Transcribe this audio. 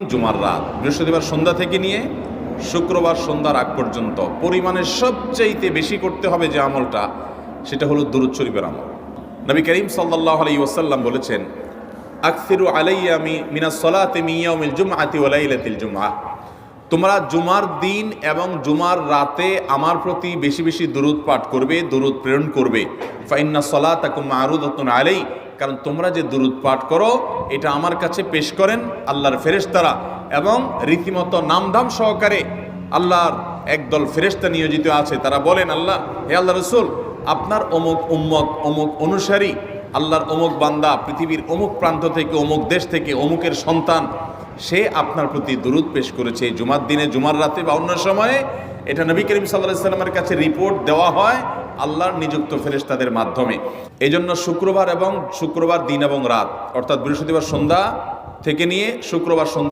জুমার রাত বৃহস্পতিবার সন্ধ্যা থেকে নিয়ে শুক্রবার সন্ধ্যার আগ পর্যন্ত পরিমাণের সবচাইতে বেশি করতে হবে যে আমলটা, সেটা হলো দুরূদ শরীফের আমল। নবী করিম সাল্লাল্লাহু আলাইহি ওয়াসাল্লাম বলেছেন, আকসিরু আলাইয়া মিনাস সালাতি মিন ইয়াউমিল জুমআতি ওয়া লাইলাতিল জুমআহ, তোমরা জুমার দিন এবং জুমার রাতে আমার প্রতি বেশি বেশি দুরূদ পাঠ করবে, দুরূদ প্রেরণ করবে। ফা ইন্না সালাতাকুম মা'রুদাতুন আলাই, কারণ তোমরা যে দুরূদ পাঠ করো এটা আমার কাছে পেশ করেন আল্লাহর ফেরেশতারা, এবং রীতিমতো নামধাম সহকারে আল্লাহর একদল ফেরেশতা নিয়োজিত আছে। তারা বলেন, আল্লাহ, হে আল্লাহ রসুল, আপনার অমুক উম্মত, অমুক অনুসারী, আল্লাহর অমুক বান্দা পৃথিবীর অমুক প্রান্ত থেকে, অমুক দেশ থেকে, অমুকের সন্তান, সে আপনার প্রতি দুরূদ পেশ করেছে জুমার দিনে, জুমার রাতে বা অন্য সময়ে। এটা নবী করিম সাল্লাল্লাহু আলাইহি ওয়াসাল্লামের কাছে রিপোর্ট দেওয়া হয় আল্লাহর নিযুক্ত ফেরেশতাদের মাধ্যমে। এই জন্য শুক্রবার দিন এবং রাত, অর্থাৎ বৃহস্পতিবার সন্ধ্যা থেকে নিয়ে শুক্রবার সন্ধ্যা